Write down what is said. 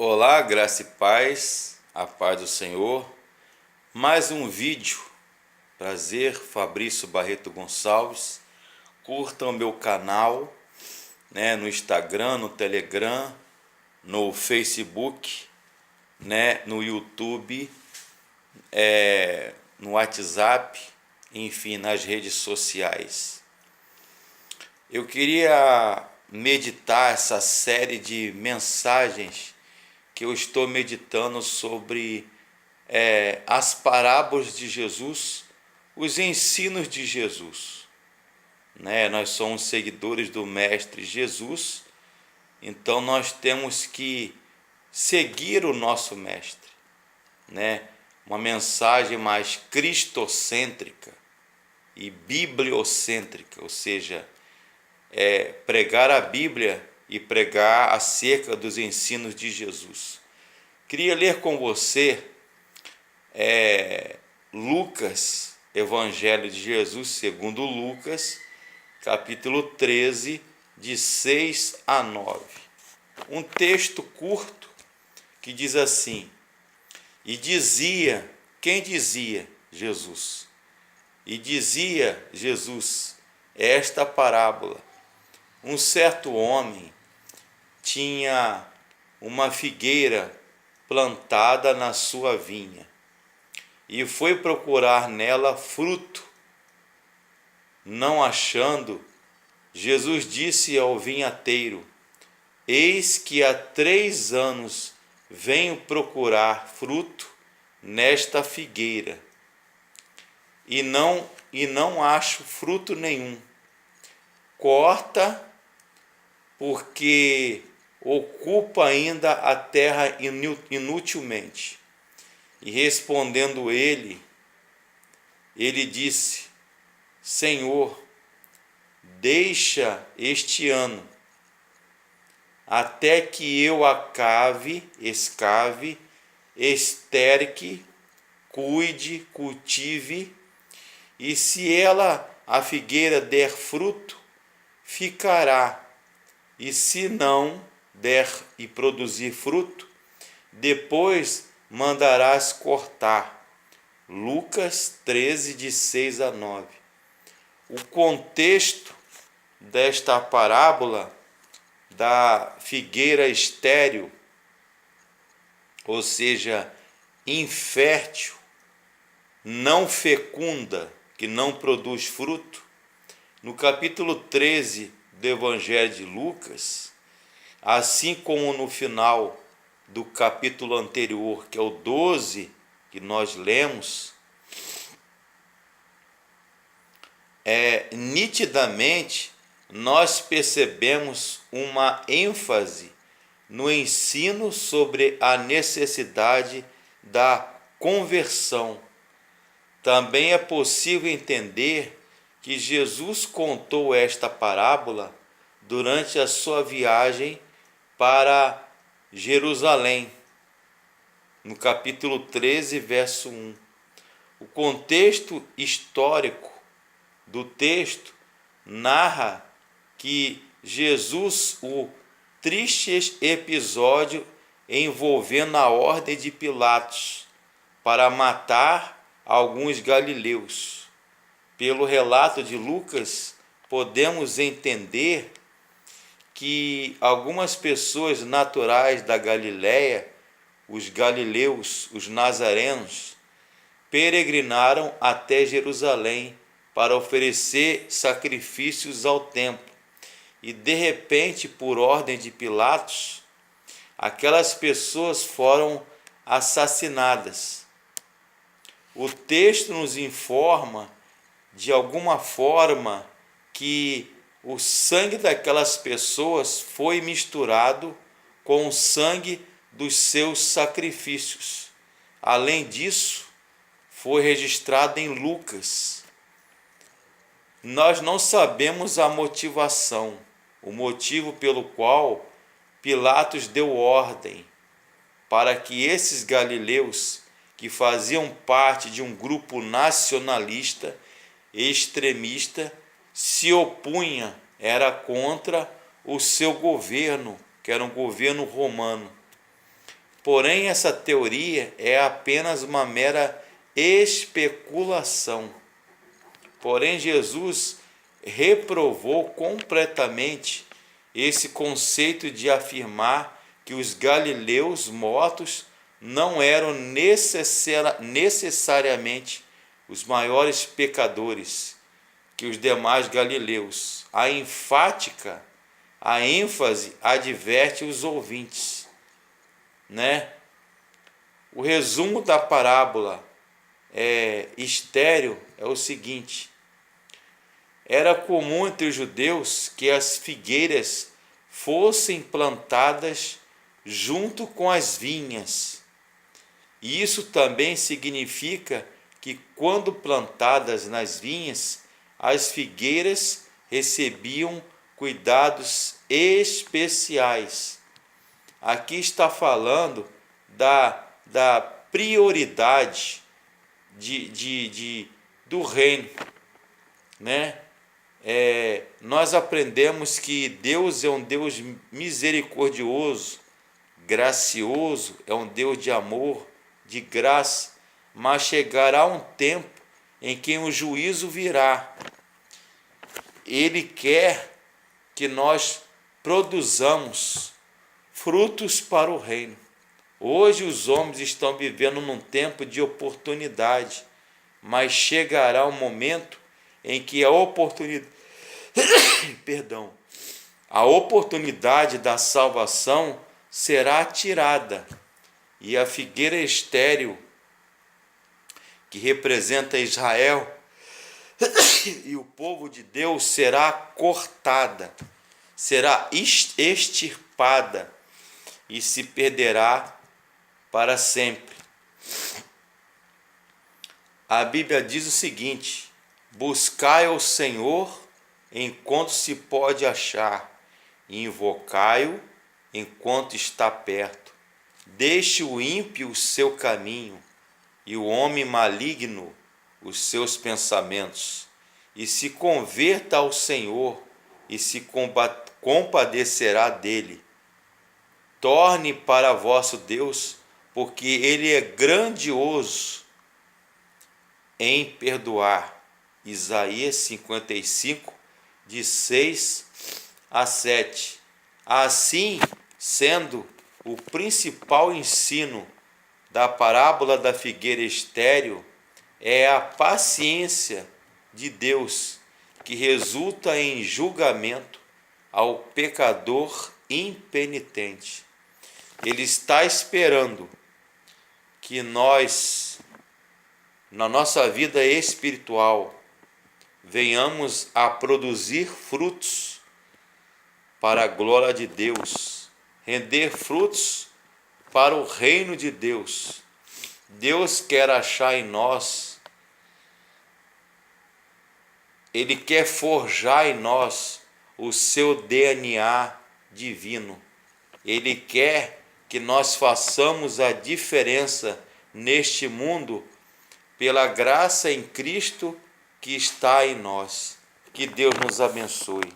Olá, graça e paz, a paz do Senhor. Mais um vídeo. Prazer, Fabrício Barreto Gonçalves. Curtam o meu canal, no Instagram, no Telegram, no Facebook, no YouTube, no WhatsApp, enfim, nas redes sociais. Eu queria meditar essa série de mensagens que eu estou meditando sobre as parábolas de Jesus, os ensinos de Jesus. Nós somos seguidores do Mestre Jesus, então nós temos que seguir o nosso Mestre. Uma mensagem mais cristocêntrica e bibliocêntrica, ou seja, pregar a Bíblia e pregar acerca dos ensinos de Jesus. Queria ler com você Lucas, Evangelho de Jesus segundo Lucas, capítulo 13, de 6 a 9. Um texto curto que diz assim: E dizia, quem dizia? Jesus. E dizia Jesus esta parábola: Um certo homem tinha uma figueira plantada na sua vinha e foi procurar nela fruto. Não achando, Jesus disse ao vinhateiro: Eis que há 3 anos venho procurar fruto nesta figueira e não acho fruto nenhum. Corta, porque ocupa ainda a terra inutilmente. E respondendo ele disse: Senhor, deixa este ano, até que eu escave, esterque, cuide, cultive, e se a figueira der fruto, ficará, e se não der e produzir fruto, depois mandarás cortar. Lucas 13, de 6 a 9. O contexto desta parábola da figueira estéril, ou seja, infértil, não fecunda, que não produz fruto, no capítulo 13 do Evangelho de Lucas, assim como no final do capítulo anterior, que é o 12, que nós lemos, nitidamente nós percebemos uma ênfase no ensino sobre a necessidade da conversão. Também é possível entender que Jesus contou esta parábola durante a sua viagem para Jerusalém, no capítulo 13, verso 1. O contexto histórico do texto narra que Jesus, o triste episódio envolvendo a ordem de Pilatos para matar alguns galileus. Pelo relato de Lucas, podemos entender que algumas pessoas naturais da Galiléia, os galileus, os nazarenos, peregrinaram até Jerusalém para oferecer sacrifícios ao templo. E de repente, por ordem de Pilatos, aquelas pessoas foram assassinadas. O texto nos informa, de alguma forma, que o sangue daquelas pessoas foi misturado com o sangue dos seus sacrifícios. Além disso, foi registrado em Lucas. Nós não sabemos a motivação, o motivo pelo qual Pilatos deu ordem para que esses galileus, que faziam parte de um grupo nacionalista extremista, se opunha, era contra o seu governo, que era um governo romano. Porém, essa teoria é apenas uma mera especulação. Porém, Jesus reprovou completamente esse conceito de afirmar que os galileus mortos não eram necessariamente os maiores pecadores que os demais galileus. A ênfase adverte os ouvintes, né? O resumo da parábola estéril é o seguinte: era comum entre os judeus que as figueiras fossem plantadas junto com as vinhas. E isso também significa que, quando plantadas nas vinhas, as figueiras recebiam cuidados especiais. Aqui está falando da prioridade do reino, né? Nós aprendemos que Deus é um Deus misericordioso, gracioso, é um Deus de amor, de graça, mas chegará um tempo em que o juízo virá. Ele quer que nós produzamos frutos para o reino. Hoje os homens estão vivendo num tempo de oportunidade, mas chegará um momento em que a oportunidade da salvação será tirada, e a figueira estéril, que representa Israel e o povo de Deus, será cortada, será extirpada e se perderá para sempre. A Bíblia diz o seguinte: buscai ao Senhor enquanto se pode achar, e invocai-o enquanto está perto. Deixe o ímpio o seu caminho, e o homem maligno os seus pensamentos, e se converta ao Senhor, e se compadecerá dele. Torne para vosso Deus, porque ele é grandioso em perdoar. Isaías 55, de 6 a 7. Assim, sendo o principal ensino da parábola da figueira estéril, é a paciência de Deus que resulta em julgamento ao pecador impenitente. Ele está esperando que nós, na nossa vida espiritual, venhamos a produzir frutos para a glória de Deus, render frutos para o reino de Deus. Deus quer achar em nós, Ele quer forjar em nós o seu DNA divino. Ele quer que nós façamos a diferença neste mundo pela graça em Cristo que está em nós. Que Deus nos abençoe.